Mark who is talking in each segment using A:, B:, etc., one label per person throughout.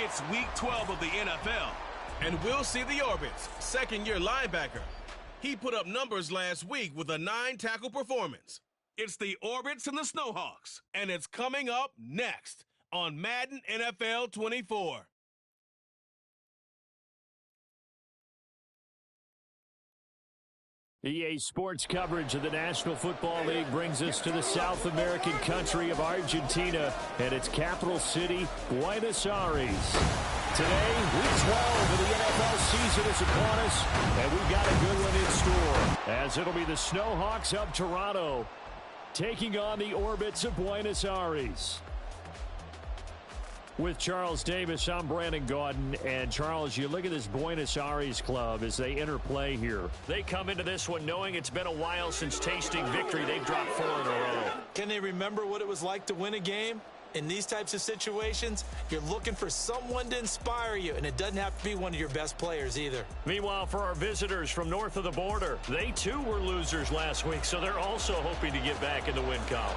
A: It's Week 12 of the NFL, and we'll see the Orbits, second-year linebacker. He put up numbers last week with a 9-tackle performance. It's the Orbits and the Snowhawks, and it's coming up next on Madden NFL 24.
B: EA Sports coverage of the National Football League brings us to the South American country of Argentina and its capital city, Buenos Aires. Today, Week 12 of the NFL season is upon us, and we've got a good one in store, as it'll be the Snowhawks of Toronto taking on the Orbits of Buenos Aires. With Charles Davis, I'm Brandon Gaudin. And, Charles, you look at this Buenos Aires club as they interplay here. They come into this one knowing it's been a while since tasting victory. They've dropped 4 in a row.
C: Can they remember what it was like to win a game? In these types of situations, you're looking for someone to inspire you, and it doesn't have to be one of your best players either.
B: Meanwhile, for our visitors from north of the border, they too were losers last week, so they're also hoping to get back in the win column.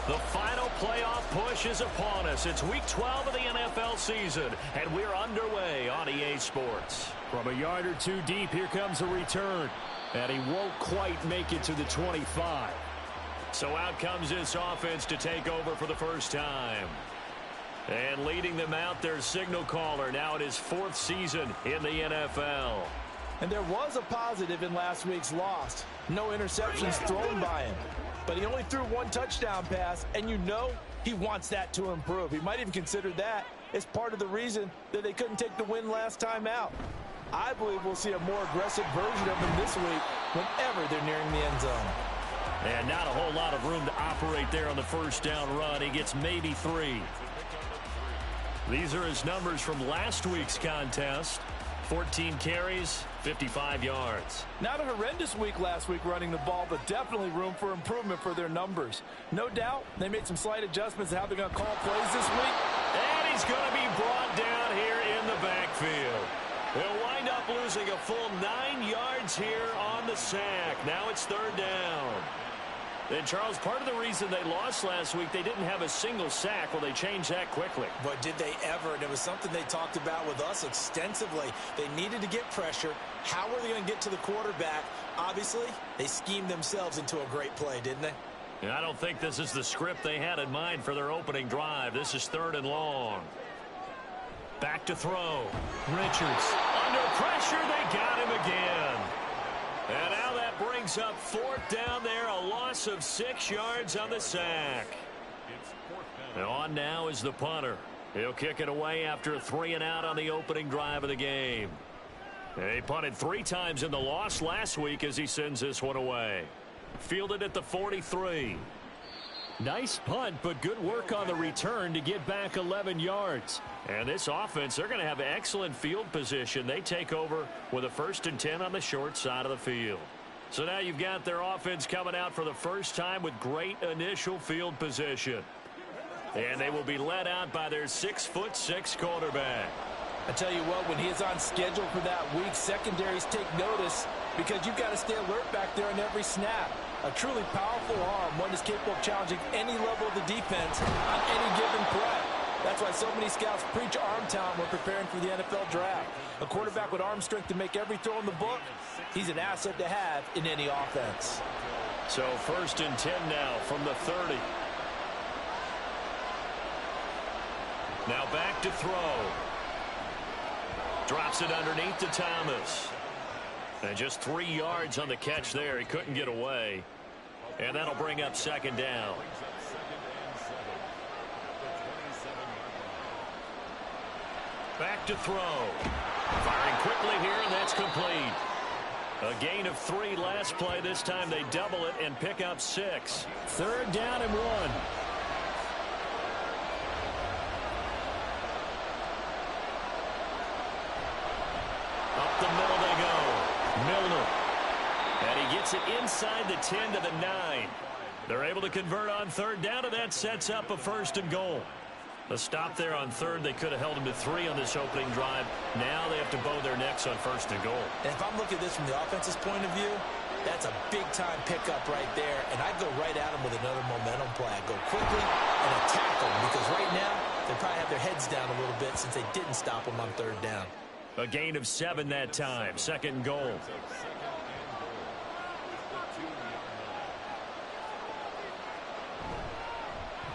B: The final playoff push is upon us. It's Week 12 of the NFL season, and we're underway on EA Sports. From a yard or two deep, here comes a return, and he won't quite make it to the 25. So out comes this offense to take over for the first time. And leading them out, their signal caller, now in his 4th season in the NFL.
C: And there was a positive in last week's loss. No interceptions thrown by him. But he only threw 1 touchdown pass, and you know he wants that to improve. He might even consider that as part of the reason that they couldn't take the win last time out. I believe we'll see a more aggressive version of him this week whenever they're nearing the end zone.
B: And not a whole lot of room to operate there on the first down run. He gets maybe 3. These are his numbers from last week's contest. 14 carries, 55 yards.
C: Not a horrendous week last week running the ball, but definitely room for improvement for their numbers. No doubt they made some slight adjustments to how they're going to call plays this week.
B: And he's going to be brought down here in the backfield. He'll wind up losing a full 9 yards here on the sack. Now it's 3rd down. And, Charles, part of the reason they lost last week, they didn't have a single sack. Well, they changed that quickly.
C: But did they ever? And it was something they talked about with us extensively. They needed to get pressure. How were they going to get to the quarterback? Obviously, they schemed themselves into a great play, didn't they?
B: Yeah, I don't think this is the script they had in mind for their opening drive. This is 3rd and long. Back to throw. Richards. Under pressure, they got him again. And now that brings up 4th down there, a loss of 6 yards on the sack. And on now is the punter. He'll kick it away after a 3 and out on the opening drive of the game. And he punted 3 times in the loss last week as he sends this one away. Fielded at the 43. Nice punt, but good work on the return to get back 11 yards. And this offense, they're going to have excellent field position. They take over with a 1st and 10 on the short side of the field. So now you've got their offense coming out for the first time with great initial field position. And they will be led out by their 6'6" quarterback.
C: I tell you what, when he is on schedule for that week, secondaries take notice because you've got to stay alert back there on every snap. A truly powerful arm, one that's capable of challenging any level of the defense on any given play. That's why so many scouts preach arm talent when preparing for the NFL draft. A quarterback with arm strength to make every throw in the book, he's an asset to have in any offense.
B: So 1st and 10 now from the 30. Now back to throw. Drops it underneath to Thomas. And just 3 yards on the catch there. He couldn't get away. And that'll bring up 2nd down. Back to throw. Firing quickly here, and that's complete. A gain of 3 last play. This time they double it and pick up 6. 3rd down and 1. Up the middle they go. Milner. And he gets it inside the 10 to the 9. They're able to convert on 3rd down, and that sets up a 1st and goal. A stop there on third. They could have held him to 3 on this opening drive. Now they have to bow their necks on first and goal.
C: And if I'm looking at this from the offense's point of view, that's a big-time pickup right there. And I'd go right at him with another momentum play. I'd go quickly and attack them because right now they probably have their heads down a little bit since they didn't stop them on third down.
B: A gain of 7 that time. Second and goal.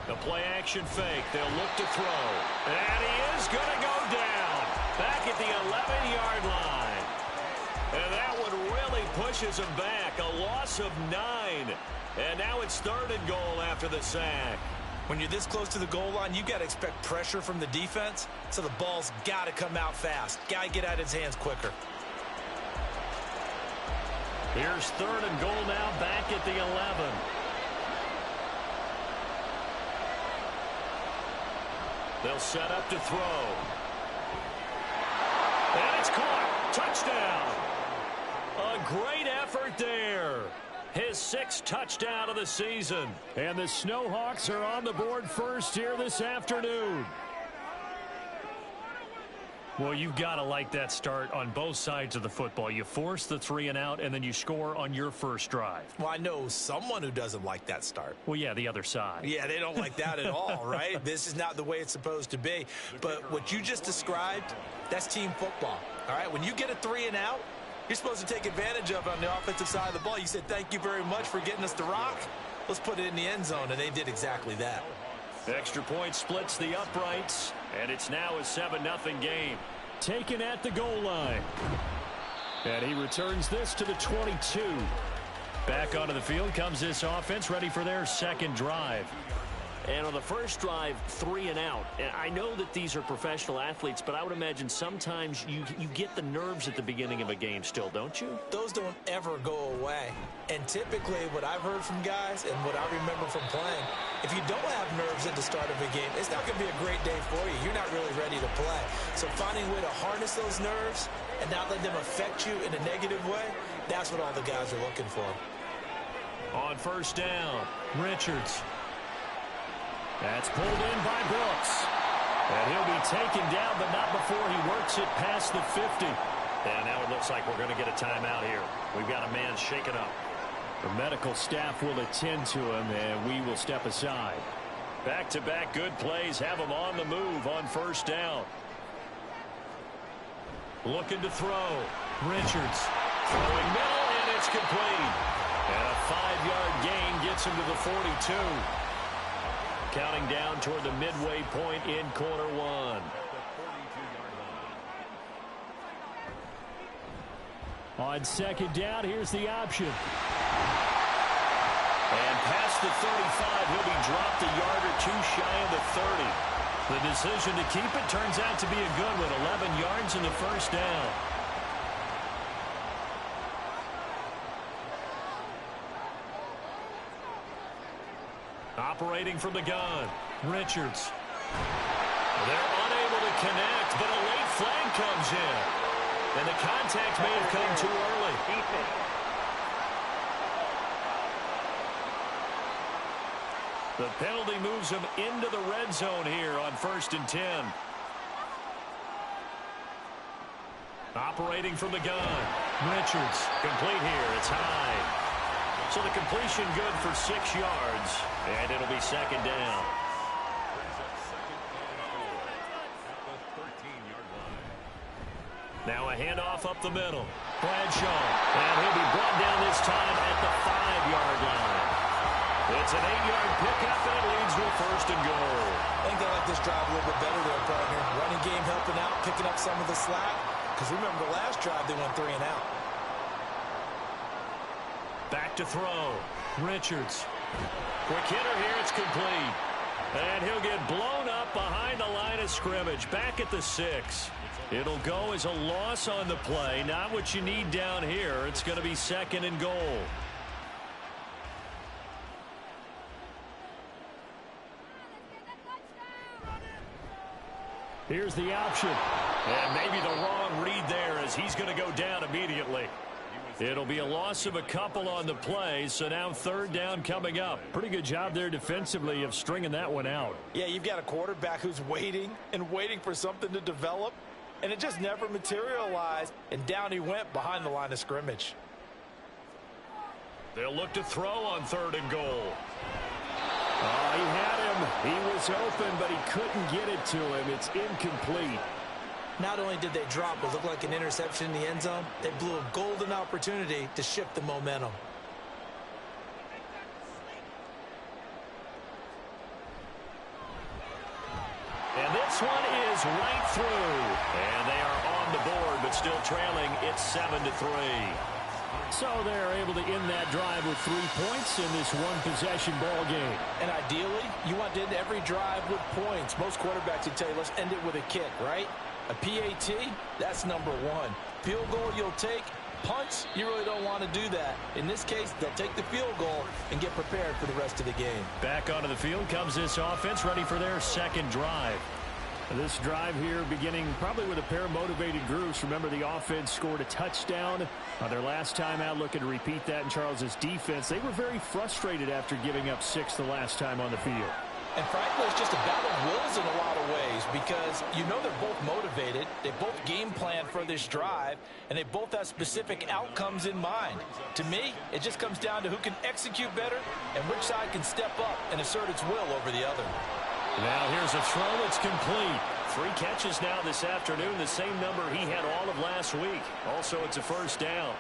B: The play-action fake. They'll look to throw. And he is going to go down. Back at the 11-yard line. And that one really pushes him back. A loss of 9. And now it's third and goal after the sack.
C: When you're this close to the goal line, you got to expect pressure from the defense. So the ball's got to come out fast. Got to get out of his hands quicker.
B: Here's third and goal now back at the 11. They'll set up to throw. And it's caught. Touchdown. A great effort there. His 6th touchdown of the season. And the Snowhawks are on the board first here this afternoon. Well, you've got to like that start on both sides of the football. You force the 3 and out, and then you score on your first drive.
C: Well, I know someone who doesn't like that start.
B: Well, yeah, the other side.
C: Yeah, they don't like that at all, right? This is not the way it's supposed to be. But what you just described, that's team football, all right? When you get a 3 and out, you're supposed to take advantage of it on the offensive side of the ball. You said, thank you very much for getting us the rock. Let's put it in the end zone, and they did exactly that.
B: Extra point splits the uprights, and it's now a 7-0 game. Taken at the goal line. And he returns this to the 22. Back onto the field comes this offense, ready for their second drive. And on the first drive, 3 and out. And I know that these are professional athletes, but I would imagine sometimes you get the nerves at the beginning of a game still, don't you?
C: Those don't ever go away. And typically what I've heard from guys and what I remember from playing, if you don't have nerves at the start of a game, it's not going to be a great day for you. You're not really ready to play. So finding a way to harness those nerves and not let them affect you in a negative way, that's what all the guys are looking for.
B: On first down, Richards. That's pulled in by Brooks. And he'll be taken down, but not before he works it past the 50. And now it looks like we're going to get a timeout here. We've got a man shaken up. The medical staff will attend to him, and we will step aside. Back-to-back good plays have him on the move on first down. Looking to throw. Richards throwing middle, and it's complete. And a 5-yard gain gets him to the 42. Counting down toward the midway point in quarter 1. On second down, here's the option. And past the 35, he'll be dropped a yard or 2 shy of the 30. The decision to keep it turns out to be a good one. 11 yards in the first down. Operating from the gun, Richards. They're unable to connect, but a late flag comes in. And the contact may have come too early. The penalty moves him into the red zone here on 1st and 10. Operating from the gun, Richards. Complete here, it's high. So the completion good for 6 yards, and it'll be second down. Now a handoff up the middle. Bradshaw, and he'll be brought down this time at the 5-yard line. It's an 8-yard pickup, and it leads with first and goal.
C: I think they like this drive a little bit better there, partner. Running game helping out, picking up some of the slack. Because remember the last drive, they went 3 and out.
B: Back to throw. Richards. Quick hitter here. It's complete. And he'll get blown up behind the line of scrimmage. Back at the 6. It'll go as a loss on the play. Not what you need down here. It's going to be second and goal. Here's the option. And maybe the wrong read there as he's going to go down immediately. It'll be a loss of a couple on the play, so now third down coming up. Pretty good job there defensively of stringing that one out.
C: Yeah, you've got a quarterback who's waiting and waiting for something to develop, and it just never materialized, and down he went behind the line of scrimmage.
B: They'll look to throw on third and goal. Oh, he had him. He was open, but he couldn't get it to him. It's incomplete.
C: Not only did they drop what looked like an interception in the end zone, they blew a golden opportunity to shift the momentum.
B: And this one is right through. And they are on the board, but still trailing. It's 7-3. So they're able to end that drive with 3 points in this one-possession ball game.
C: And ideally, you want to end every drive with points. Most quarterbacks would tell you, let's end it with a kick, right? A PAT, that's number one. Field goal you'll take. Punts, you really don't want to do that. In this case, they'll take the field goal and get prepared for the rest of the game.
B: Back onto the field comes this offense, ready for their second drive. This drive here beginning probably with a pair of motivated groups. Remember, the offense scored a touchdown on their last time out, looking to repeat that in Charles's defense. They were very frustrated after giving up 6 the last time on the field.
C: And frankly, it's just a battle of wills in a lot of ways because you know they're both motivated. They both game plan for this drive, and they both have specific outcomes in mind. To me, it just comes down to who can execute better and which side can step up and assert its will over the other.
B: Now here's a throw that's complete. 3 catches now this afternoon, the same number he had all of last week. Also, it's a first down.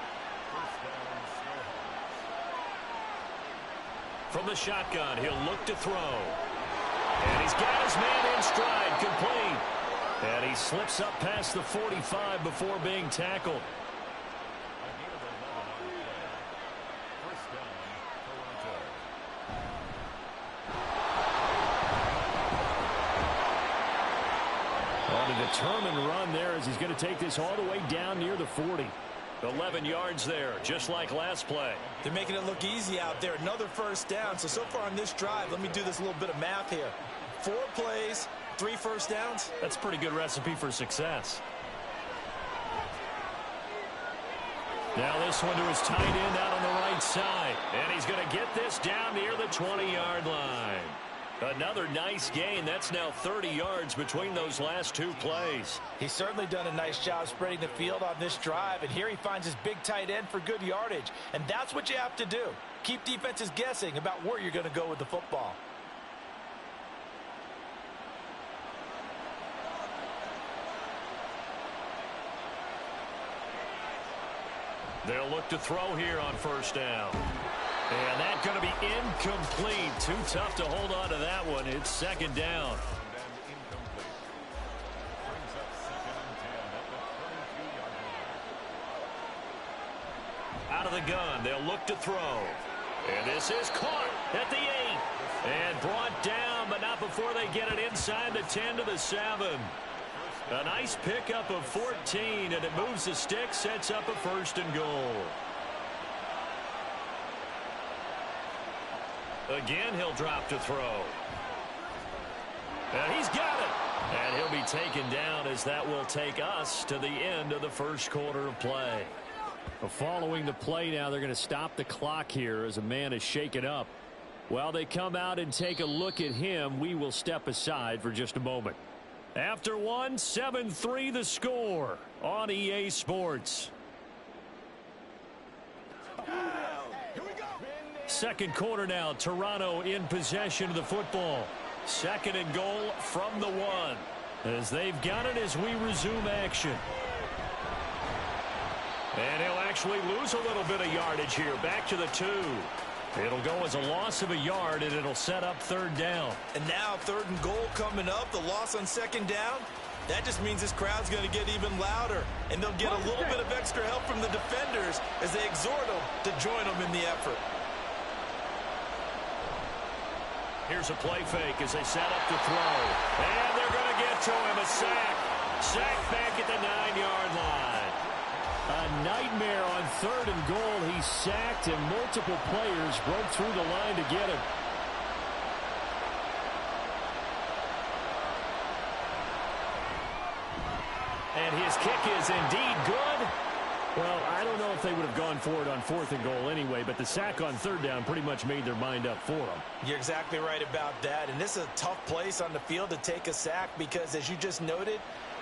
B: From the shotgun, he'll look to throw. And he's got his man in stride, complete. And he slips up past the 45 before being tackled. On a determined run there as he's going to take this all the way down near the 40. 11 yards there, just like last play.
C: They're making it look easy out there. Another first down. So far on this drive, let me do this little bit of math here. 4 plays, 3 first downs.
B: That's a pretty good recipe for success. Now this one to his tight end out on the right side. And he's going to get this down near the 20-yard line. Another nice gain. That's now 30 yards between those last 2 plays.
C: He's certainly done a nice job spreading the field on this drive, and here he finds his big tight end for good yardage. And that's what you have to do. Keep defenses guessing about where you're going to go with the football.
B: They'll look to throw here on first down. And that's going to be incomplete. Too tough to hold on to that one. It's second down. Out of the gun, they'll look to throw. And this is caught at the 8. And brought down, but not before they get it inside the 10 to the 7. A nice pickup of 14, and it moves the stick, sets up a first and goal. Again, he'll drop to throw. And he's got it. And he'll be taken down as that will take us to the end of the first quarter of play. Following the play now, they're going to stop the clock here as a man is shaken up. While they come out and take a look at him, we will step aside for just a moment. After 1, 7-3 the score on EA Sports. Second quarter now, Toronto in possession of the football. Second and goal from the 1. As they've got it as we resume action. And he'll actually lose a little bit of yardage here. Back to the 2. It'll go as a loss of a yard, and it'll set up third down.
C: And now third and goal coming up. The loss on second down. That just means this crowd's going to get even louder. And they'll get a little bit of extra help from the defenders as they exhort them to join them in the effort.
B: Here's a play fake as they set up to throw. And they're going to get to him. A sack. Sack back at the 9-yard line. A nightmare on third and goal. He's sacked, and multiple players broke through the line to get him. And his kick is indeed good. Well, I don't know if they would have gone for it on 4th and goal anyway, but the sack on 3rd down pretty much made their mind up for them.
C: You're exactly right about that, and this is a tough place on the field to take a sack because, as you just noted,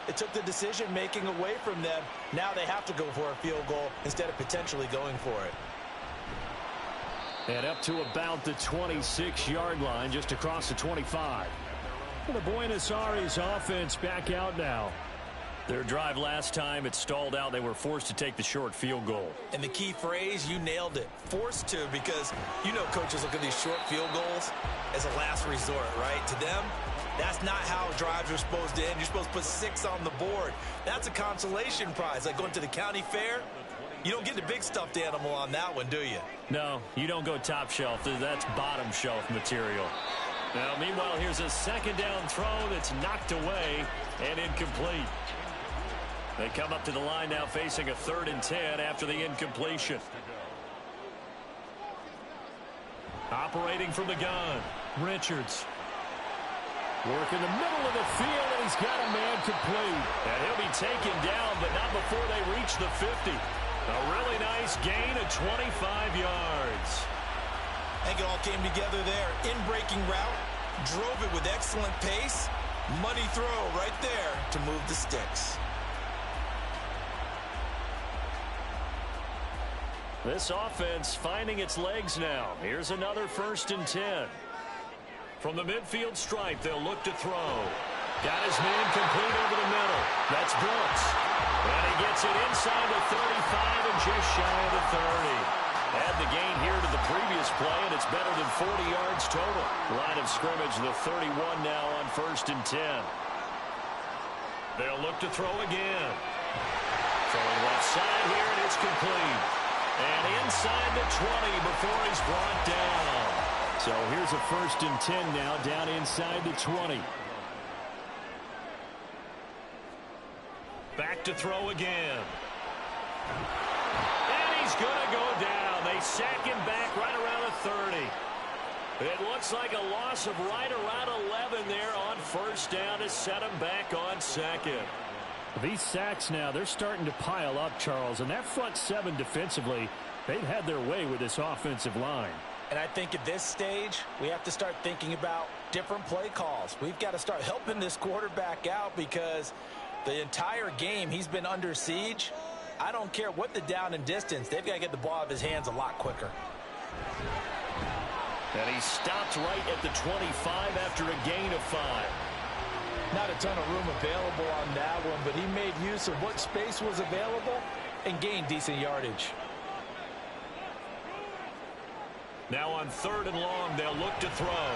C: it took the decision-making away from them. Now they have to go for a field goal instead of potentially going for it.
B: And up to about the 26-yard line, just across the 25. The Buenos Aires offense back out now. Their drive last time, it stalled out. They were forced to take the short field goal.
C: And the key phrase, you nailed it. Forced to, because you know coaches look at these short field goals as a last resort, right? To them, that's not how drives are supposed to end. You're supposed to put 6 on the board. That's a consolation prize. Like going to the county fair, you don't get the big stuffed animal on that one, do you?
B: No, you don't go top shelf. That's bottom shelf material. Now, meanwhile, here's a 2nd down throw that's knocked away and incomplete. They come up to the line now facing a 3rd and 10 after the incompletion. Operating from the gun, Richards. Work in the middle of the field, and he's got a man complete. And he'll be taken down, but not before they reach the 50. A really nice gain of 25 yards.
C: I think it all came together there. In-breaking route, drove it with excellent pace. Money throw right there to move the sticks.
B: This offense finding its legs now. Here's another 1st and 10. From the midfield stripe, they'll look to throw. Got his man complete over the middle. That's Brooks. And he gets it inside the 35 and just shy of the 30. Add the gain here to the previous play, and it's better than 40 yards total. Line of scrimmage, the 31 now on 1st and 10. They'll look to throw again. Throwing left side here, and it's complete. And inside the 20 before he's brought down. So here's a 1st and 10 now, down inside the 20. Back to throw again. And he's going to go down. They sack him back right around the 30. It looks like a loss of right around 11 there on 1st down to set him back on 2nd. These sacks now, they're starting to pile up, Charles, and that front 7 defensively, they've had their way with this offensive line.
C: And I think at this stage, we have to start thinking about different play calls. We've got to start helping this quarterback out because the entire game he's been under siege. I don't care what the down and distance, they've got to get the ball out of his hands a lot quicker.
B: And he stopped right at the 25 after a gain of 5.
C: Not a ton of room available on that one, but he made use of what space was available and gained decent yardage.
B: Now on 3rd and long, they'll look to throw.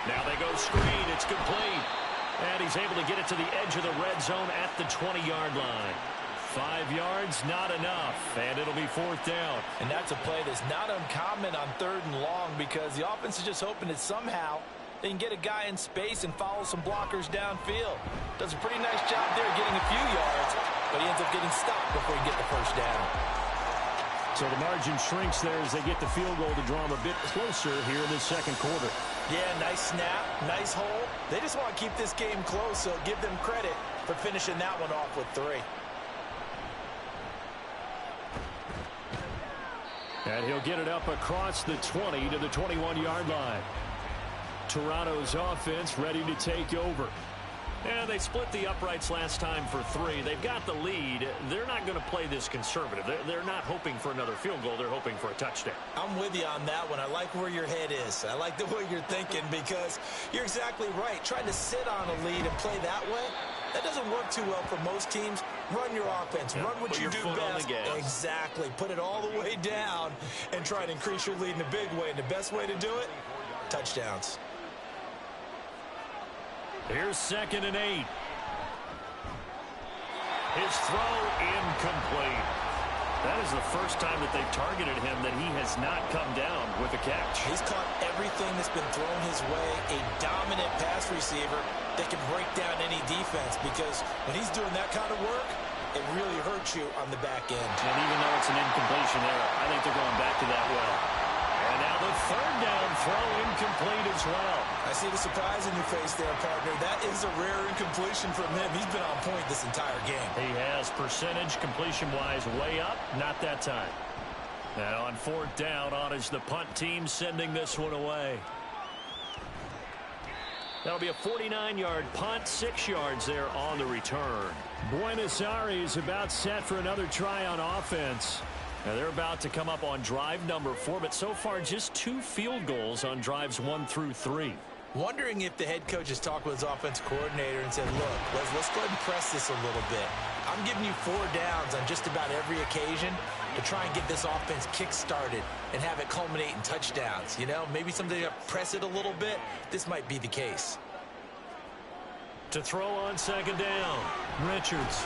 B: Now they go screen. It's complete. And he's able to get it to the edge of the red zone at the 20-yard line. 5 yards, not enough, and it'll be 4th down.
C: And that's a play that's not uncommon on 3rd and long because the offense is just hoping that somehow they can get a guy in space and follow some blockers downfield. Does a pretty nice job there getting a few yards, but he ends up getting stopped before he gets the 1st down.
B: So the margin shrinks there as they get the field goal to draw them a bit closer here in the 2nd quarter.
C: Yeah, nice snap, nice hole. They just want to keep this game close, so give them credit for finishing that one off with 3.
B: And he'll get it up across the 20 to the 21-yard line. Toronto's offense ready to take over. And they split the uprights last time for 3. They've got the lead. They're not going to play this conservative. They're not hoping for another field goal. They're hoping for a touchdown.
C: I'm with you on that one. I like where your head is. I like the way you're thinking because you're exactly right. Trying to sit on a lead and play that way, that doesn't work too well for most teams. Run your offense. Run what you do best. Exactly. Put it all the way down and try and increase your lead in a big way. And the best way to do it, touchdowns.
B: Here's 2nd and 8. His throw incomplete. That is the first time that they've targeted him that he has not come down with a catch.
C: He's caught everything that's been thrown his way. A dominant pass receiver that can break down any defense because when he's doing that kind of work, it really hurts you on the back end.
B: And even though it's an incompletion error, I think they're going back to that well. And now The third down throw incomplete as well.
C: I see the surprise in your face there, partner. That is a rare incompletion from him. He's been on point this entire game.
B: He has percentage completion-wise way up. Not that time. Now on fourth down, on is the punt team sending this one away. That'll be a 49-yard punt, 6 yards there on the return.
D: Buenos Aires about set for another try on offense.
B: Now they're about to come up on drive number 4, but so far just 2 field goals on drives 1 through 3.
C: Wondering if the head coach has talked with his offense coordinator and said, look, let's go ahead and press this a little bit. I'm giving you 4 downs on just about every occasion to try and get this offense kick-started and have it culminate in touchdowns. You know, maybe something to press it a little bit. This might be the case.
B: To throw on second down, Richards.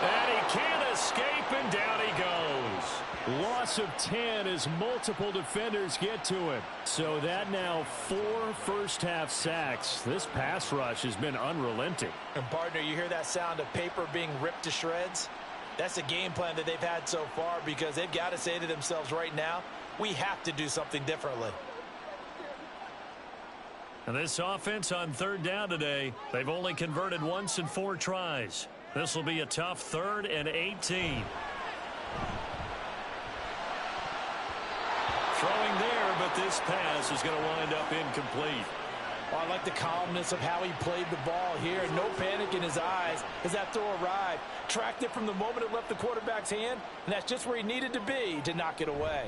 B: And he can't escape, and down he goes.
D: Loss of 10 as multiple defenders get to him. So that now 4 first-half sacks. This pass rush has been unrelenting.
C: And, partner, you hear that sound of paper being ripped to shreds? That's the game plan that they've had so far because they've got to say to themselves right now, we have to do something differently.
B: And this offense on third down today, they've only converted once in 4 tries. This will be a tough 3rd and 18. Throwing there, but this pass is going to wind up incomplete.
C: Well, I like the calmness of how he played the ball here. No panic in his eyes as that throw arrived. Tracked it from the moment it left the quarterback's hand, and that's just where he needed to be to knock it away.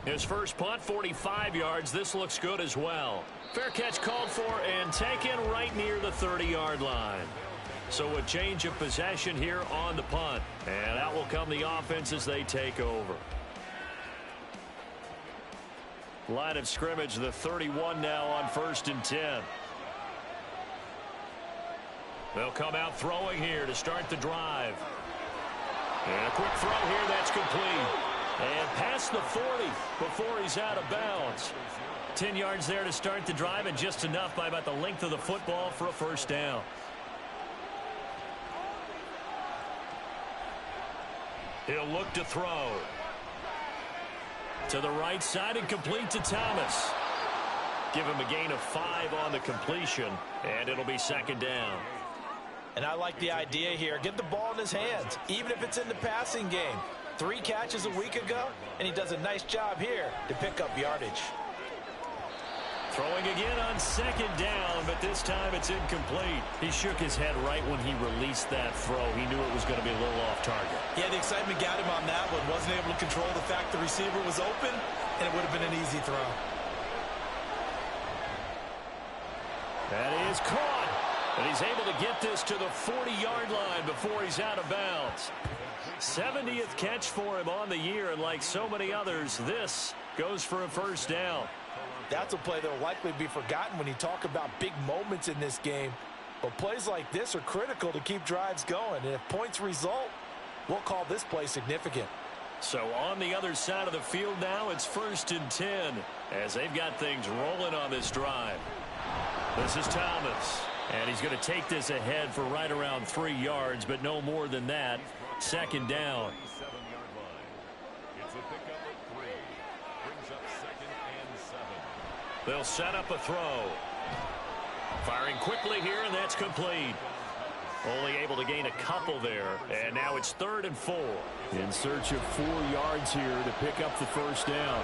B: His first punt, 45 yards. This looks good as well. Fair catch called for and taken right near the 30-yard line. So a change of possession here on the punt. And out will come the offense as they take over. Line of scrimmage, the 31 now on 1st and 10. They'll come out throwing here to start the drive. And a quick throw here, that's complete. And past the 40 before he's out of bounds. 10 yards there to start the drive, and just enough by about the length of the football for a first down. He'll look to throw. To the right side and complete to Thomas. Give him a gain of 5 on the completion, and it'll be second down.
C: And I like the idea here. Get the ball in his hands, even if it's in the passing game. 3 catches a week ago, and he does a nice job here to pick up yardage.
B: Throwing again on second down, but this time it's incomplete.
D: He shook his head right when he released that throw. He knew it was going to be a little off target.
C: Yeah, the excitement got him on that one. Wasn't able to control the fact the receiver was open, and it would have been an easy throw.
D: That is caught.
B: And he's able to get this to the 40-yard line before he's out of bounds. 70th catch for him on the year, and like so many others, this goes for a first down.
C: That's a play that will likely be forgotten when you talk about big moments in this game. But plays like this are critical to keep drives going. And if points result, we'll call this play significant.
B: So on the other side of the field now, it's 1st and 10 as they've got things rolling on this drive. This is Thomas. And he's going to take this ahead for right around 3 yards, but no more than that. Second down. They'll set up a throw. Firing quickly here, and that's complete. Only able to gain a couple there, and now it's 3rd and 4.
D: In search of 4 yards here to pick up the first down.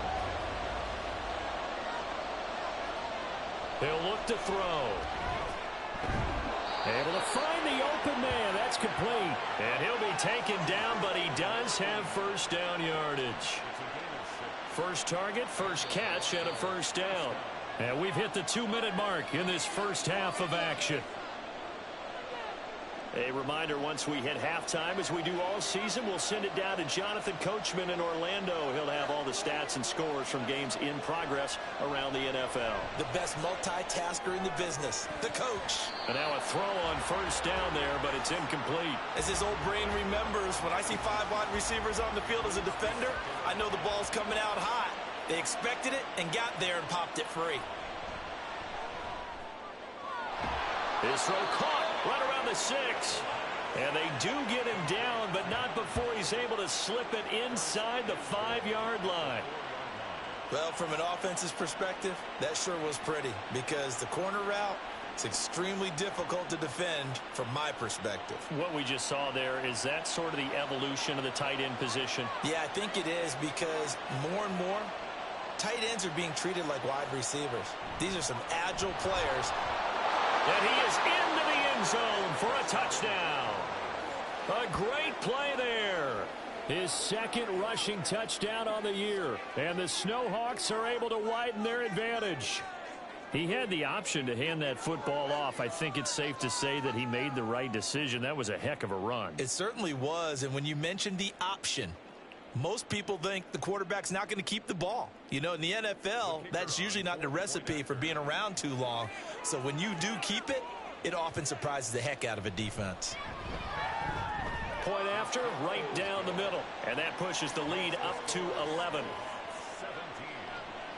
B: He'll look to throw. Able to find the open man. That's complete. And he'll be taken down, but he does have first down yardage. First target, first catch, and a first down. And we've hit the 2-minute mark in this first half of action. A reminder, once we hit halftime, as we do all season, we'll send it down to Jonathan Coachman in Orlando. He'll have all the stats and scores from games in progress around the NFL.
C: The best multitasker in the business, the coach.
B: And now a throw on first down there, but it's incomplete.
C: As his old brain remembers, when I see 5 wide receivers on the field as a defender, I know the ball's coming out hot. They expected it and got there and popped it free.
B: His throw caught right around the 6. And they do get him down, but not before he's able to slip it inside the 5-yard line.
C: Well, from an offense's perspective, that sure was pretty because the corner route, it's extremely difficult to defend from my perspective.
B: What we just saw there, is that sort of the evolution of the tight end position?
C: Yeah, I think it is because more and more, tight ends are being treated like wide receivers. These are some agile players.
B: And he is into the end zone for a touchdown. A great play there.
D: His second rushing touchdown on the year. And the Snowhawks are able to widen their advantage.
B: He had the option to hand that football off. I think it's safe to say that he made the right decision. That was a heck of a run.
C: It certainly was. And when you mentioned the option, most people think the quarterback's not going to keep the ball. You know, in the NFL, that's usually not the recipe for being around too long. So when you do keep it, it often surprises the heck out of a defense.
B: Point after, right down the middle. And that pushes the lead up to 11.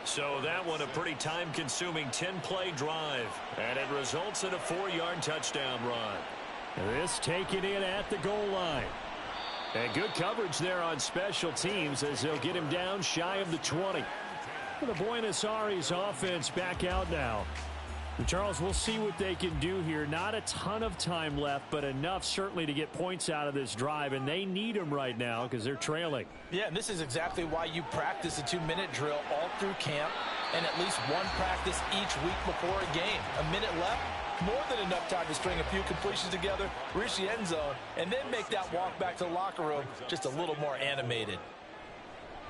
B: So that one a pretty time-consuming 10-play drive. And it results in a 4-yard touchdown run.
D: This taken in at the goal line. And good coverage there on special teams as they'll get him down shy of the 20. The Buenos Aires offense back out now. And Charles, we'll see what they can do here. Not a ton of time left, but enough certainly to get points out of this drive, and they need them right now because they're trailing.
C: Yeah, and this is exactly why you practice a 2-minute drill all through camp and at least one practice each week before a game. A minute left, more than enough time to string a few completions together, reach the end zone, and then make that walk back to the locker room just a little more animated.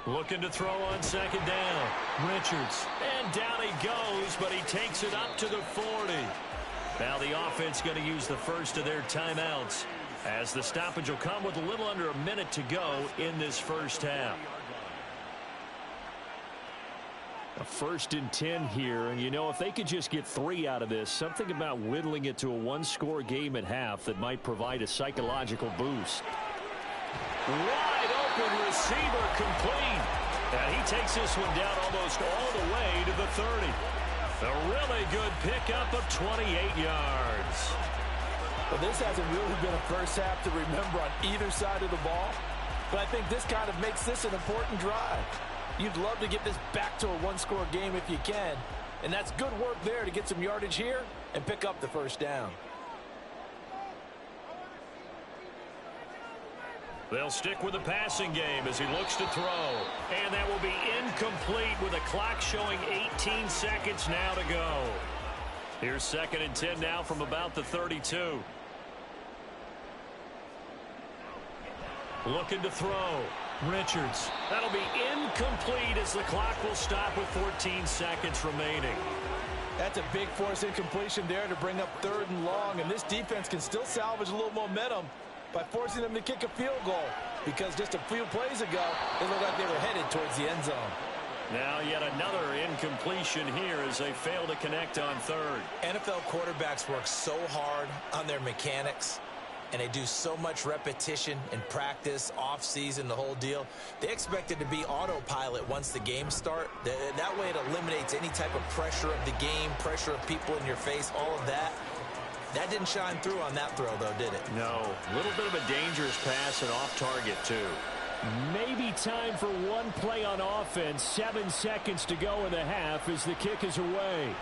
B: Looking to throw on second down. Richards. And down he goes, but he takes it up to the 40. Now the offense going to use the first of their timeouts as the stoppage will come with a little under a minute to go in this first half.
D: A 1st and 10 here, and you know, if they could just get 3 out of this, something about whittling it to a 1-score game at half that might provide a psychological boost.
B: Wide open receiver complete. And he takes this one down almost all the way to the 30. A really good pickup of 28 yards.
C: Well, this hasn't really been a first half to remember on either side of the ball, but I think this kind of makes this an important drive. You'd love to get this back to a 1-score game if you can, and that's good work there to get some yardage here and pick up the first down.
B: They'll stick with the passing game as he looks to throw. And that will be incomplete with a clock showing 18 seconds now to go. Here's 2nd and 10 now from about the 32. Looking to throw. Richards. That'll be incomplete as the clock will stop with 14 seconds remaining.
C: That's a big force incompletion there to bring up 3rd and long, and this defense can still salvage a little momentum by forcing them to kick a field goal, because just a few plays ago, it looked like they were headed towards the end zone.
B: Now yet another incompletion here as they fail to connect on 3rd.
C: NFL quarterbacks work so hard on their mechanics, and they do so much repetition in practice, off-season, the whole deal. They expect it to be autopilot once the games start. That way it eliminates any type of pressure of the game, pressure of people in your face, all of that. That didn't shine through on that throw, though, did it?
B: No. A little bit of a dangerous pass and off target, too.
D: Maybe time for one play on offense. 7 seconds to go in the half as the kick is away.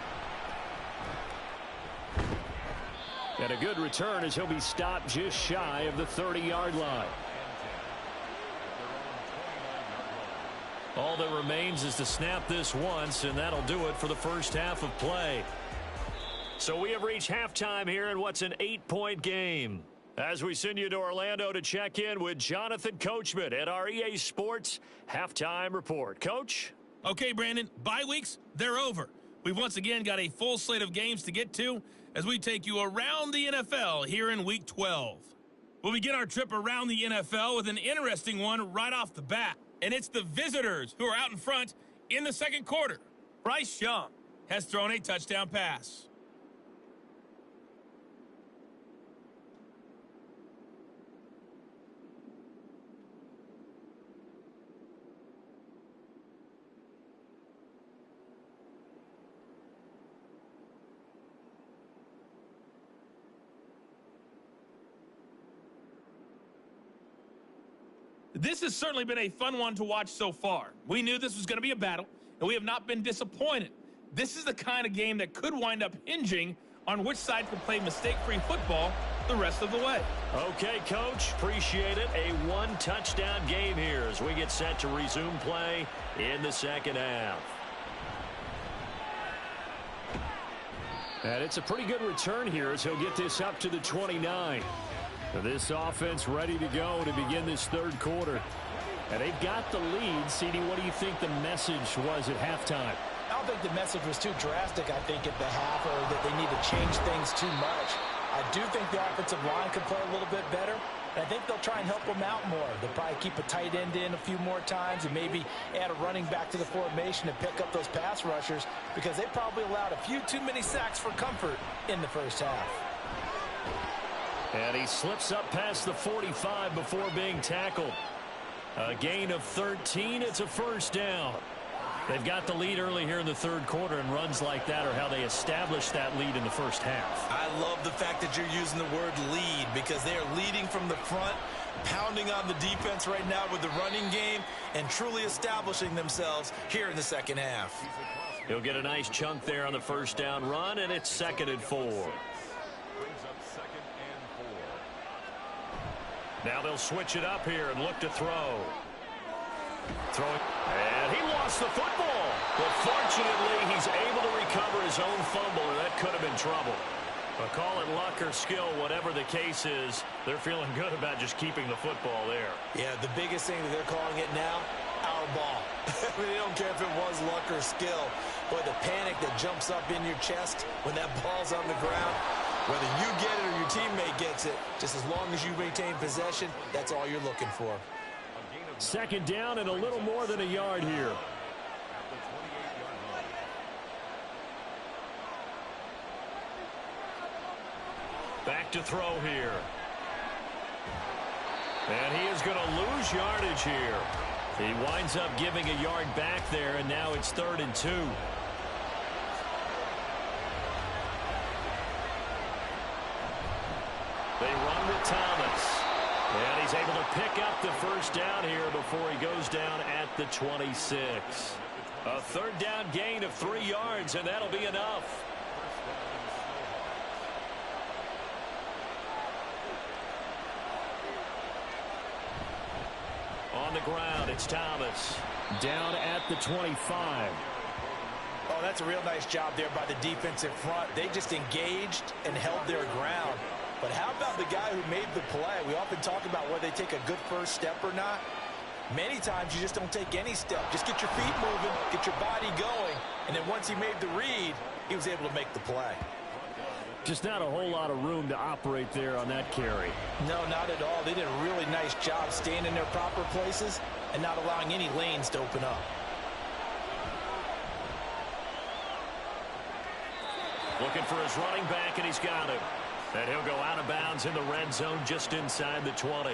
D: And a good return as he'll be stopped just shy of the 30-yard line.
B: All that remains is to snap this once, and that'll do it for the first half of play. So we have reached halftime here in what's an 8-point game. As we send you to Orlando to check in with Jonathan Coachman at our EA Sports Halftime Report. Coach?
A: Okay, Brandon, bye weeks, they're over. We've once again got a full slate of games to get to as we take you around the NFL here in Week 12. We'll begin our trip around the NFL with an interesting one right off the bat, and it's the visitors who are out in front in the second quarter. Bryce Young has thrown a touchdown pass. This has certainly been a fun one to watch so far. We knew this was going to be a battle,
E: and we have not been disappointed. This is the kind of game that could wind up hinging on which side can play mistake-free football the rest of the way.
B: Okay, Coach, appreciate it. A one-touchdown game here as we get set to resume play in the second half.
D: And it's a pretty good return here as he'll get this up to the 29. This offense ready to go to begin this third quarter. And they've got the lead. CD, what do you think the message was at halftime?
C: I don't think the message was too drastic, I think, at the half, or that they need to change things too much. I do think the offensive line could play a little bit better, and I think they'll try and help them out more. They'll probably keep a tight end in a few more times and maybe add a running back to the formation to pick up those pass rushers, because they probably allowed a few too many sacks for comfort in the first half.
B: And he slips up past the 45 before being tackled. A gain of 13. It's a first down. They've got the lead early here in the third quarter, and runs like that are how they established that lead in the first half.
C: I love the fact that you're using the word lead, because they are leading from the front, pounding on the defense right now with the running game, and truly establishing themselves here in the second half.
B: He'll get a nice chunk there on the first down run, and it's 2nd and 4. Now they'll switch it up here and look to throw. Throwing, and he lost the football. But fortunately, he's able to recover his own fumble, or that could have been trouble. But call it luck or skill, whatever the case is, they're feeling good about just keeping the football there.
C: Yeah, the biggest thing that they're calling it now, our ball. I mean, they don't care if it was luck or skill, but the panic that jumps up in your chest when that ball's on the ground, whether you get it or your teammate gets it, just as long as you maintain possession, that's all you're looking for.
D: Second down and a little more than a yard here.
B: Back to throw here. And he is going to lose yardage here. He winds up giving a yard back there, and now it's 3rd and 2. They run with Thomas. And he's able to pick up the first down here before he goes down at the 26. A third down gain of 3 yards, and that'll be enough. On the ground, it's Thomas.
D: Down at the 25.
C: Oh, that's a real nice job there by the defensive front. They just engaged and held their ground. But how about the guy who made the play? We often talk about whether they take a good first step or not. Many times you just don't take any step. Just get your feet moving, get your body going, and then once he made the read, he was able to make the play.
D: Just not a whole lot of room to operate there on that carry.
C: No, not at all. They did a really nice job staying in their proper places and not allowing any lanes to open up.
B: Looking for his running back, and he's got him. And he'll go out of bounds in the red zone just inside the 20.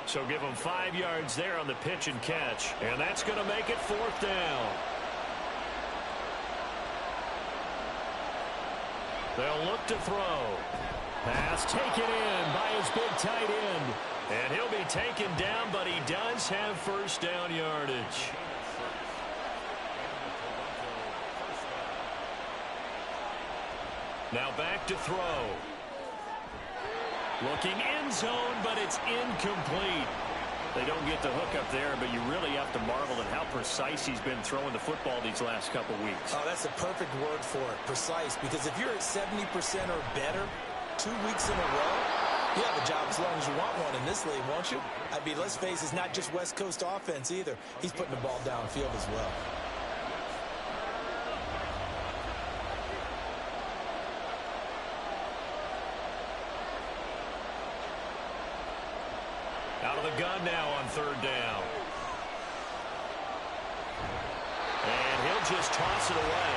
B: So give him 5 yards there on the pitch and catch. And that's going to make it 4th down. They'll look to throw.
D: Pass taken in by his big tight end.
B: And he'll be taken down, but he does have first down yardage. Now back to throw. Looking end zone, but it's incomplete. They don't get the hook up there, but you really have to marvel at how precise he's been throwing the football these last couple weeks.
C: Oh, that's the perfect word for it, precise, because if you're at 70% or better 2 weeks in a row, you have a job as long as you want one in this league, won't you? I mean, let's face it, it's not just West Coast offense either. He's putting the ball downfield as well.
B: Out of the gun now on 3rd down. And he'll just toss it away.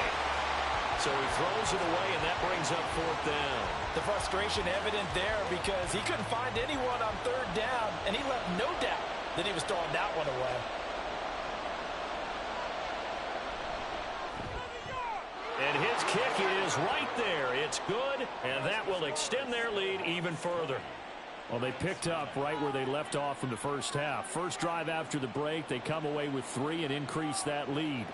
B: So he throws it away, and that brings up 4th down.
C: The frustration evident there because he couldn't find anyone on 3rd down, and he left no doubt that he was throwing that one away.
B: And his kick is right there. It's good, and that will extend their lead even further.
D: Well, they picked up right where they left off in the first half. First drive after the break, they come away with 3 and increase that lead.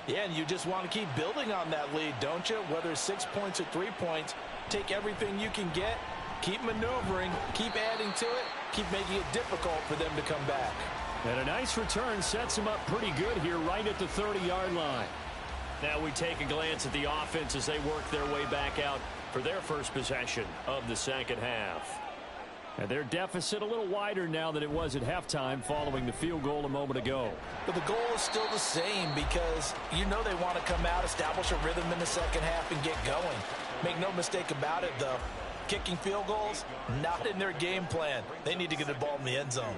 C: Yeah, and you just want to keep building on that lead, don't you? Whether it's 6 points or 3 points, take everything you can get, keep maneuvering, keep adding to it, keep making it difficult for them to come back.
D: And a nice return sets them up pretty good here right at the 30-yard line.
B: Now we take a glance at the offense as they work their way back out for their first possession of the second half.
D: And their deficit a little wider now than it was at halftime following the field goal a moment ago.
C: But the goal is still the same because you know they want to come out, establish a rhythm in the second half, and get going. Make no mistake about it, though. Kicking field goals, not in their game plan. They need to get the ball in the end zone.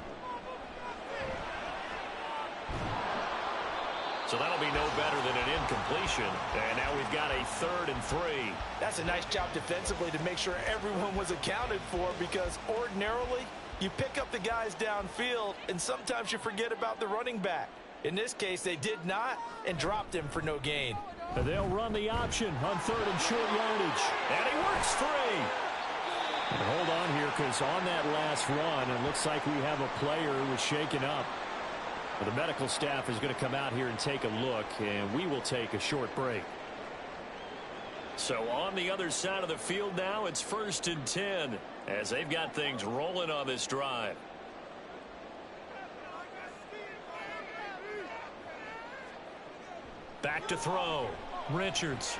B: So that'll be no better than an incompletion. And now we've got a 3rd and 3.
C: That's a nice job defensively to make sure everyone was accounted for, because ordinarily you pick up the guys downfield and sometimes you forget about the running back. In this case, they did not and dropped him for no gain.
D: And they'll run the option on 3rd and short yardage.
B: And he works free.
D: And hold on here, because on that last run, it looks like we have a player who was shaken up. Well, the medical staff is going to come out here and take a look, and we will take a short break.
B: So on the other side of the field now, it's 1st and 10 as they've got things rolling on this drive. Back to throw. Richards.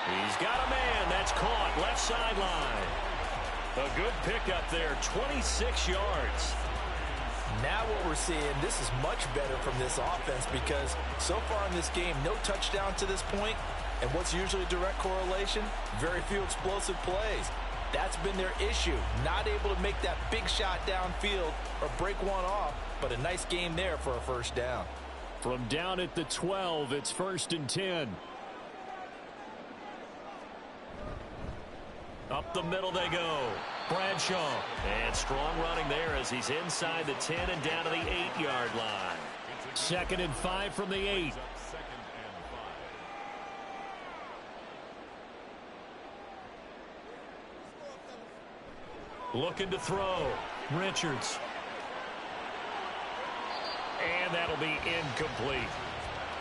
B: He's got a man. That's caught. Left sideline. A good pickup there. 26 yards.
C: Now what we're seeing, this is much better from this offense, because so far in this game, no touchdown to this point, and what's usually a direct correlation? Very few explosive plays. That's been their issue, not able to make that big shot downfield or break one off, but a nice game there for a first down.
D: From down at the 12, it's 1st and 10.
B: Up the middle they go. Bradshaw. And strong running there as he's inside the 10 and down to the 8-yard line.
D: 2nd and 5 from the 8.
B: Looking to throw. Richards. And that'll be incomplete.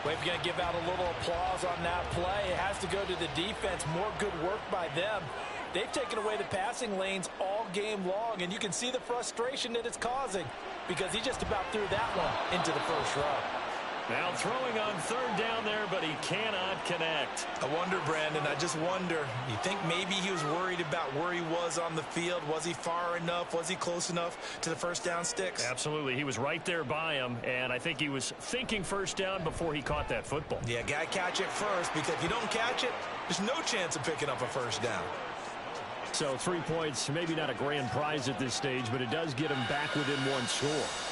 C: Well, if you're going to give out a little applause on that play, it has to go to the defense. More good work by them. They've taken away the passing lanes all game long, and you can see the frustration that it's causing, because he just about threw that one into the first row.
B: Now throwing on 3rd down there, but he cannot connect.
C: I wonder, Brandon, I just wonder, you think maybe he was worried about where he was on the field? Was he far enough? Was he close enough to the first down sticks?
B: Absolutely. He was right there by him, and I think he was thinking first down before he caught that football.
C: Yeah, got to catch it first, because if you don't catch it, there's no chance of picking up a first down.
D: So 3 points, maybe not a grand prize at this stage, but it does get them back within one score.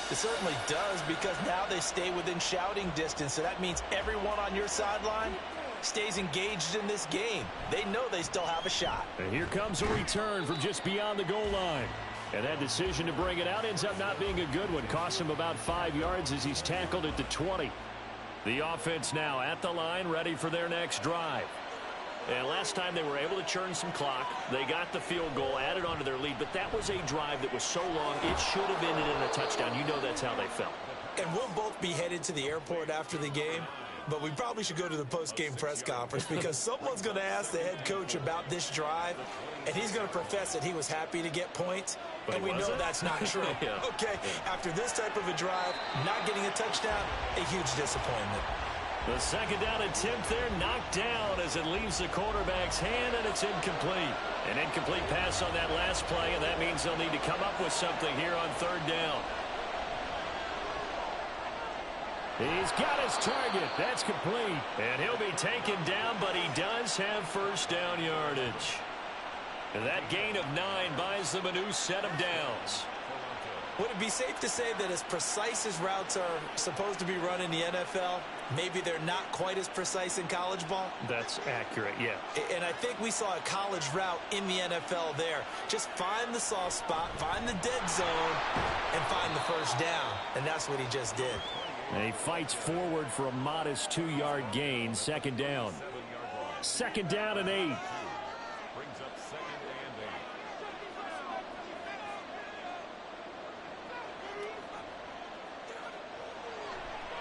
C: It certainly does, because now they stay within shouting distance, so that means everyone on your sideline stays engaged in this game. They know they still have a shot.
D: And here comes a return from just beyond the goal line. And that decision to bring it out ends up not being a good one. Costs him about 5 yards as he's tackled at the 20.
B: The offense now at the line, ready for their next drive. And last time they were able to churn some clock. They got the field goal, added onto their lead, but that was a drive that was so long, it should have ended in a touchdown. You know that's how they felt.
C: And we'll both be headed to the airport after the game, but we probably should go to the post-game press conference, because someone's going to ask the head coach about this drive, and he's going to profess that he was happy to get points,
B: but
C: and we know that's not true.
B: Yeah.
C: Okay, after this type of a drive, not getting a touchdown, a huge disappointment.
B: The 2nd down attempt there knocked down as it leaves the quarterback's hand, and it's incomplete. An incomplete pass on that last play, and that means they'll need to come up with something here on 3rd down.
D: He's got his target. That's complete.
B: And he'll be taken down, but he does have first down yardage. And that gain of 9 buys them a new set of downs.
C: Would it be safe to say that as precise as routes are supposed to be run in the NFL, maybe they're not quite as precise in college ball?
B: That's accurate, yeah.
C: And I think we saw a college route in the NFL there. Just find the soft spot, find the dead zone, and find the first down. And that's what he just did.
D: And he fights forward for a modest 2-yard gain. 2nd down. 2nd down and 8.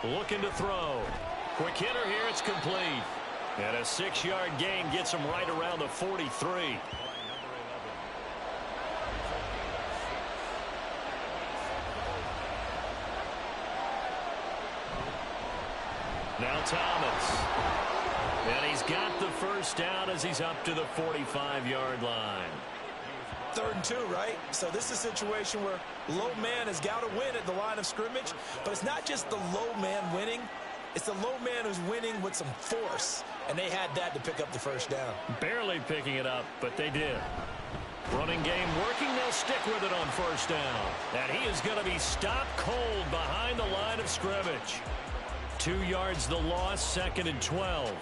B: Looking to throw. Quick hitter here. It's complete. And a 6-yard gain gets him right around the 43. Now Thomas. And he's got the first down as he's up to the 45-yard line.
C: 3rd and 2, right? So this is a situation where low man has got to win at the line of scrimmage, but it's not just the low man winning. It's the low man who's winning with some force, and they had that to pick up the first down.
B: Barely picking it up, but they did. Running game working. They'll stick with it on first down. And he is going to be stopped cold behind the line of scrimmage. 2 yards the loss, 2nd and 12.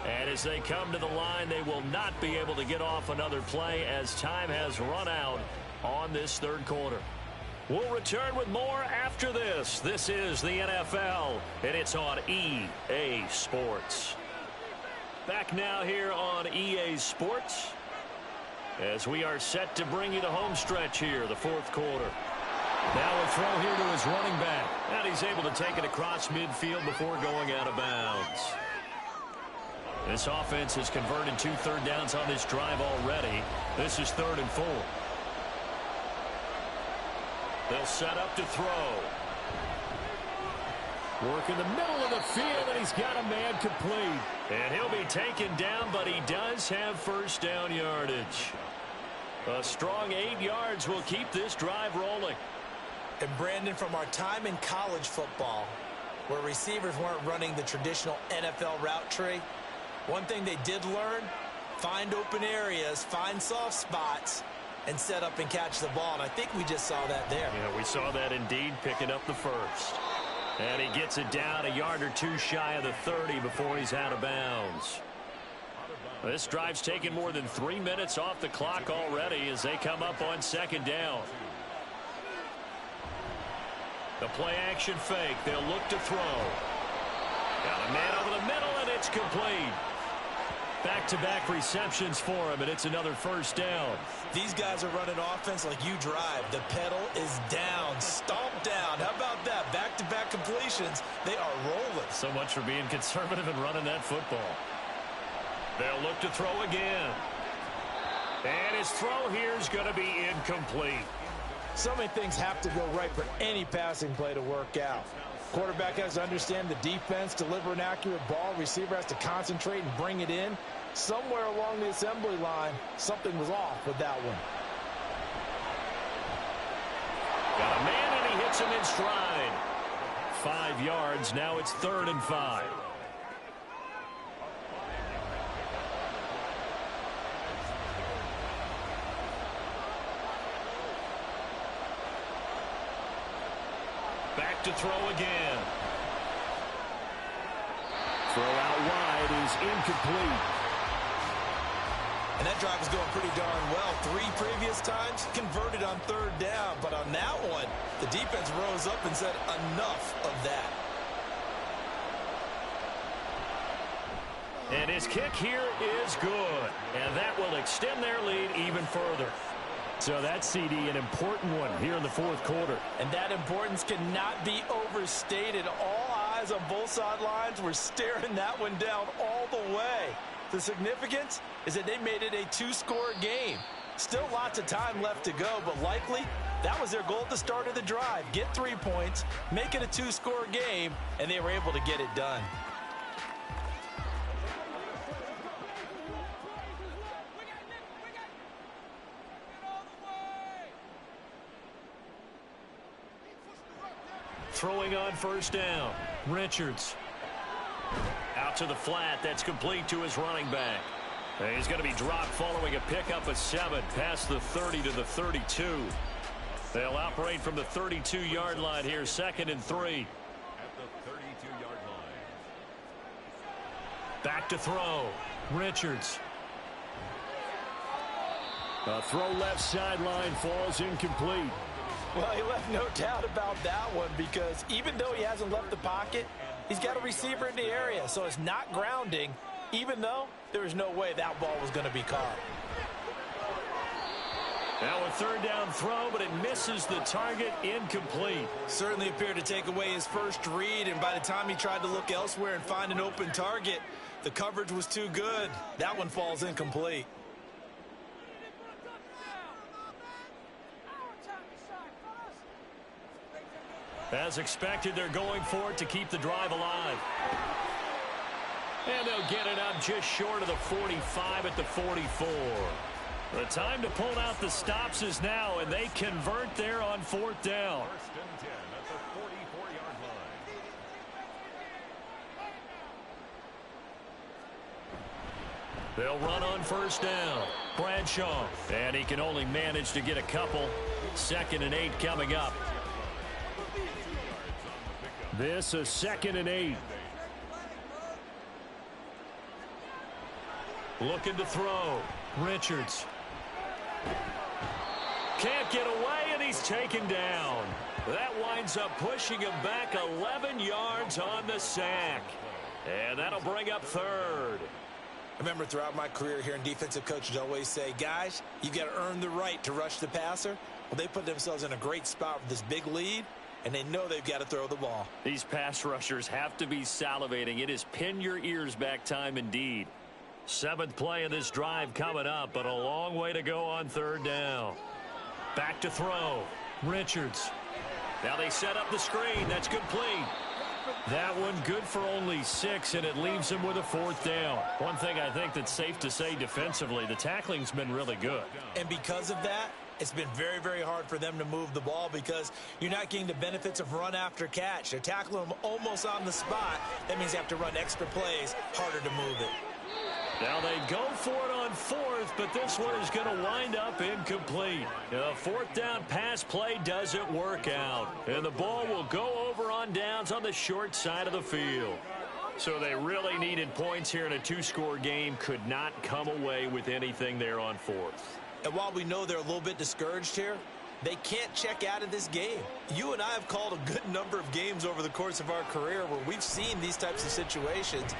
B: And as they come to the line, they will not be able to get off another play as time has run out on this 3rd quarter. We'll return with more after this. This is the NFL, and it's on EA Sports. Back now here on EA Sports as we are set to bring you the home stretch here, the 4th quarter. Now a throw here to his running back. And he's able to take it across midfield before going out of bounds. This offense has converted 2 third downs on this drive already. This is 3rd and 4. They'll set up to throw.
D: Work in the middle of the field, and he's got a man complete.
B: And he'll be taken down, but he does have first down yardage. A strong 8 yards will keep this drive rolling.
C: And Brandon, from our time in college football, where receivers weren't running the traditional NFL route tree, one thing they did learn, find open areas, find soft spots, and set up and catch the ball. And I think we just saw that there.
B: Yeah, we saw that indeed, picking up the first. And he gets it down a yard or 2 shy of the 30 before he's out of bounds. This drive's taken more than 3 minutes off the clock already as they come up on 2nd down. The play action fake. They'll look to throw. Got a man over the middle, and it's complete. Back-to-back receptions for him, and it's another first down.
C: These guys are running offense like you drive. The pedal is down, stomped down. How about that? Back-to-back completions. They are rolling.
B: So much for being conservative and running that football. They'll look to throw again. And his throw here is going to be incomplete.
C: So many things have to go right for any passing play to work out. Quarterback has to understand the defense, deliver an accurate ball. Receiver has to concentrate and bring it in. Somewhere along the assembly line, something was off with that one.
B: Got a man, and he hits him in stride. 5 yards. Now it's 3rd and 5. Back to throw again.
D: Throw out wide is incomplete.
C: And that drive is going pretty darn well. 3 previous times converted on 3rd down. But on that one, the defense rose up and said enough of that.
B: And his kick here is good. And that will extend their lead even further.
D: So that's, CD, an important one here in the 4th quarter.
C: And that importance cannot be overstated. All eyes on both sidelines were staring that one down all the way. The significance is that they made it a 2-score game. Still lots of time left to go, but likely that was their goal at the start of the drive. Get 3 points, make it a 2-score game, and they were able to get it done.
B: Throwing on first down. Richards. Out to the flat. That's complete to his running back. And he's going to be dropped following a pickup of 7 past the 30 to the 32. They'll operate from the 32-yard line here, 2nd and 3.
F: At the 32-yard line.
B: Back to throw. Richards.
D: A throw left sideline falls incomplete.
C: Well, he left no doubt about that one because even though he hasn't left the pocket, he's got a receiver in the area, so it's not grounding, even though there was no way that ball was going to be caught.
D: Now a third down throw, but it misses the target, incomplete.
C: Certainly appeared to take away his first read, and by the time he tried to look elsewhere and find an open target, the coverage was too good. That one falls incomplete.
D: As expected, they're going for it to keep the drive alive. And they'll get it up just short of the 45 at the 44. The time to pull out the stops is now, and they convert there on fourth down.
F: First and 10 at the 44-yard line.
D: They'll run on first down. Bradshaw. And he can only manage to get a couple. 2nd and 8 coming up. This is 2nd and 8. Looking to throw. Richards. Can't get away, and he's taken down. That winds up pushing him back 11 yards on the sack. And that'll bring up third.
C: I remember throughout my career hearing defensive coaches always say, guys, you got to earn the right to rush the passer. Well, they put themselves in a great spot with this big lead, and they know they've got to throw the ball.
D: These pass rushers have to be salivating. It is pin your ears back time indeed. 7th play of this drive coming up, but a long way to go on third down. Back to throw. Richards. Now they set up the screen. That's complete. That one good for only 6, and it leaves him with a 4th down. One thing I think that's safe to say defensively, the tackling's been really good.
C: And because of that, it's been very, very hard for them to move the ball because you're not getting the benefits of run after catch. They're tackling them almost on the spot. That means you have to run extra plays, harder to move it.
D: Now they go for it on 4th, but this one is going to wind up incomplete. A 4th down pass play doesn't work out, and the ball will go over on downs on the short side of the field. So they really needed points here in a 2-score game, could not come away with anything there on 4th.
C: And while we know they're a little bit discouraged here, they can't check out of this game. You and I have called a good number of games over the course of our career where we've seen these types of situations.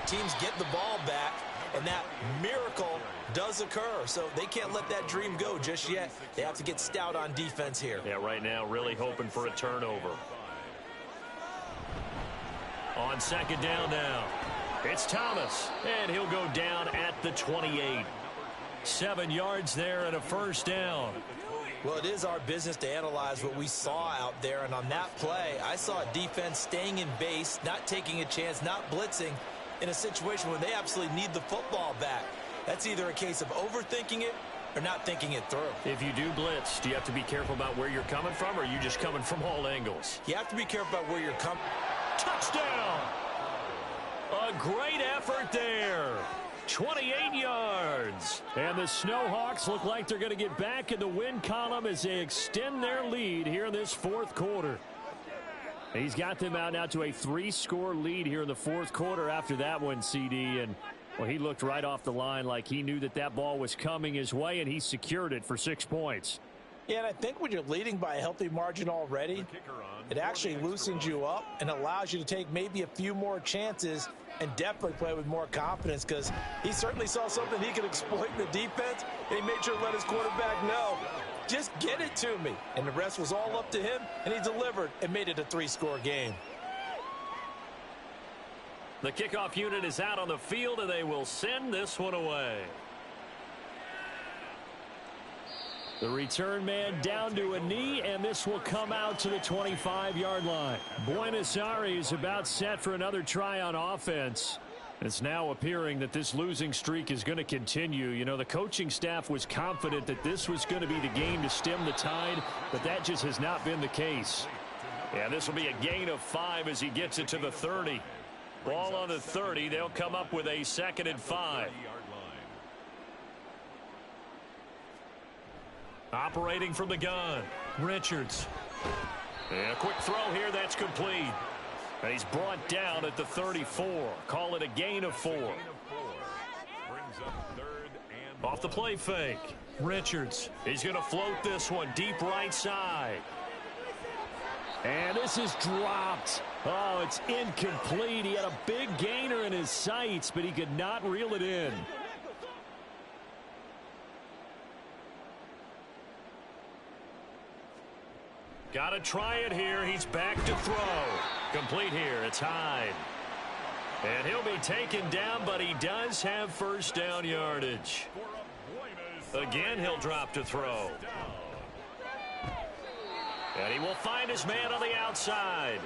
C: Teams get the ball back, and that miracle does occur. So they can't let that dream go just yet. They have to get stout on defense here.
D: Yeah, right now really hoping for a turnover. On 2nd down now, it's Thomas, and he'll go down at the 28. 7 yards there and a 1st down.
C: Well, it is our business to analyze what we saw out there, and on that play, I saw a defense staying in base, not taking a chance, not blitzing, in a situation where they absolutely need the football back. That's either a case of overthinking it or not thinking it through.
D: If you do blitz, do you have to be careful about where you're coming from, or are you just coming from all angles?
C: You have to be careful about where you're coming.
D: Touchdown! A great effort there. 28 yards. And the Snowhawks look like they're going to get back in the win column as they extend their lead here in this 4th quarter. He's got them out now to a 3-score lead here in the 4th quarter after that one, CD. And, well, he looked right off the line like he knew that that ball was coming his way, and he secured it for 6 points.
C: Yeah, and I think when you're leading by a healthy margin already, it actually loosens you up and allows you to take maybe a few more chances and definitely play with more confidence because he certainly saw something he could exploit in the defense, and he made sure to let his quarterback know, just get it to me. And the rest was all up to him, and he delivered and made it a 3-score game.
D: The kickoff unit is out on the field, and they will send this one away. The return man down to a knee, and this will come out to the 25-yard line. Buenos Aires about set for another try on offense. It's now appearing that this losing streak is going to continue. You know, the coaching staff was confident that this was going to be the game to stem the tide, but that just has not been the case. Yeah, this will be a gain of 5 as he gets it to the 30. Ball on the 30. They'll come up with a 2nd and 5. Operating from the gun, Richards. And a quick throw here, that's complete. And he's brought down at the 34. Call it a gain of 4. Off the play fake, Richards. He's going to float this one deep right side. And this is dropped. Oh, it's incomplete. He had a big gainer in his sights, but he could not reel it in.
B: Got to try it here. He's back to throw. Complete here. It's Hyde. And he'll be taken down, but he does have first down yardage. Again, he'll drop to throw. And he will find his man on the outside.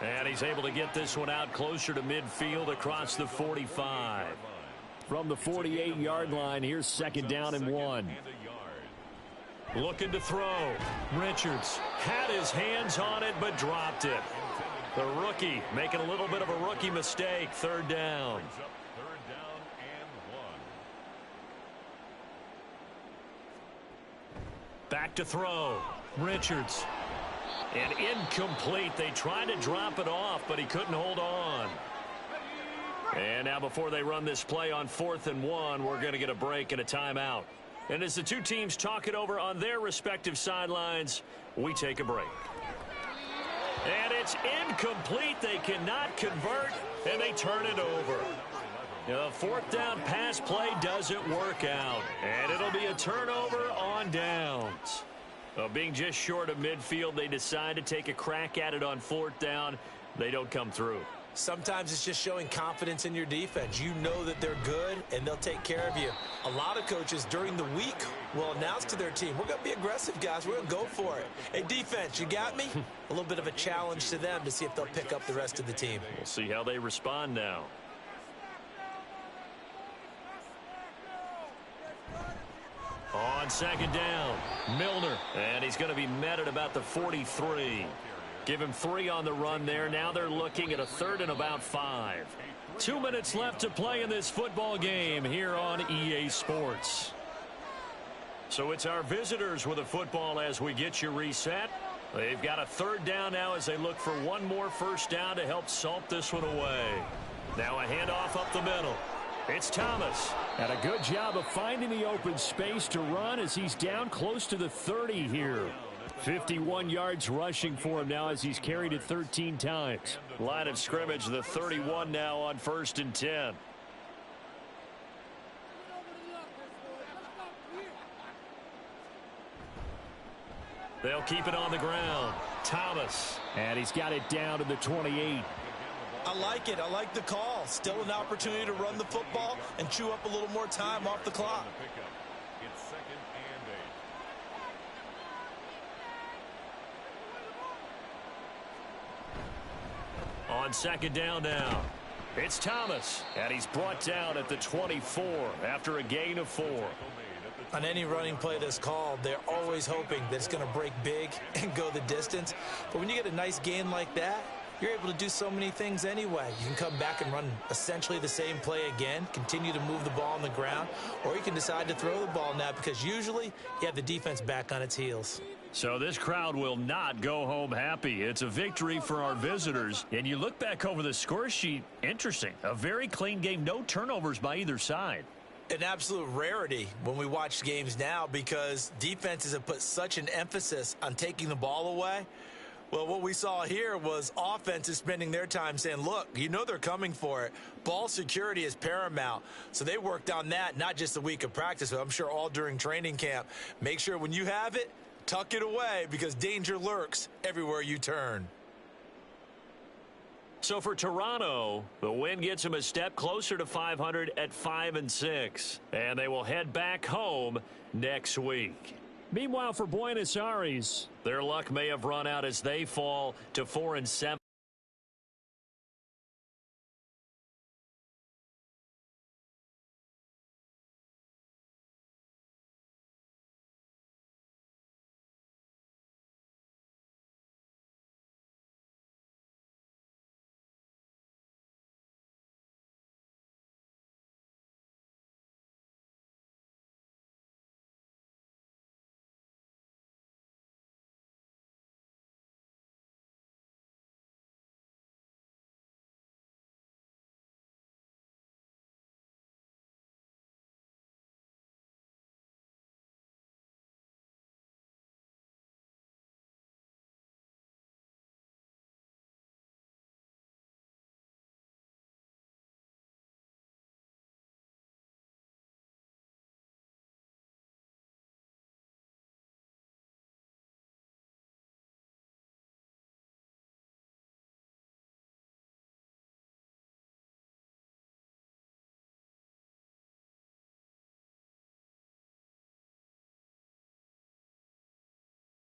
B: And he's able to get this one out closer to midfield across the 45.
D: From the 48-yard line, here's second down and 1.
B: Looking to throw. Richards had his hands on it, but dropped it. The rookie making a little bit of a rookie mistake. Third down. Back to throw. Richards. And incomplete. They tried to drop it off, but he couldn't hold on. And now before they run this play on 4th and 1, we're going to get a break and a timeout. And as the two teams talk it over on their respective sidelines, we take a break. And it's incomplete. They cannot convert, and they turn it over. The 4th down pass play doesn't work out, and it'll be a turnover on downs. Being just short of midfield, they decide to take a crack at it on 4th down. They don't come through.
C: Sometimes it's just showing confidence in your defense. You know that they're good, and they'll take care of you. A lot of coaches during the week will announce to their team, we're going to be aggressive, guys. We're going to go for it. Hey, defense, you got me? A little bit of a challenge to them to see if they'll pick up the rest of the team.
B: We'll see how they respond now. On second down, Milner. And he's going to be met at about the 43. Give him 3 on the run there. Now they're looking at a 3rd and about 5. 2 minutes left to play in this football game here on EA Sports. So it's our visitors with a football as we get you reset. They've got a 3rd down now as they look for one more first down to help salt this one away. Now a handoff up the middle. It's Thomas.
D: And a good job of finding the open space to run as he's down close to the 30 here. 51 yards rushing for him now as he's carried it 13 times.
B: Line of scrimmage, the 31 now on 1st and 10. They'll keep it on the ground. Thomas.
D: And he's got it down to the 28.
C: I like it. I like the call. Still an opportunity to run the football and chew up a little more time off the clock.
F: It's 2nd and 8.
B: On second down now, it's Thomas. And he's brought down at the 24 after a gain of 4.
C: On any running play that's called, they're always hoping that it's going to break big and go the distance. But when you get a nice gain like that, you're able to do so many things anyway. You can come back and run essentially the same play again, continue to move the ball on the ground, or you can decide to throw the ball now because usually you have the defense back on its heels.
B: So this crowd will not go home happy. It's a victory for our visitors. And you look back over the score sheet, interesting. A very clean game, no turnovers by either side.
C: An absolute rarity when we watch games now because defenses have put such an emphasis on taking the ball away. Well, what we saw here was offenses spending their time saying, look, you know they're coming for it. Ball security is paramount. So they worked on that, not just a week of practice, but I'm sure all during training camp. Make sure when you have it, tuck it away because danger lurks everywhere you turn.
B: So for Toronto, the win gets them a step closer to 500 at 5-6. And they will head back home next week.
D: Meanwhile, for Buenos Aires,
B: their luck may have run out as they fall to 4-7.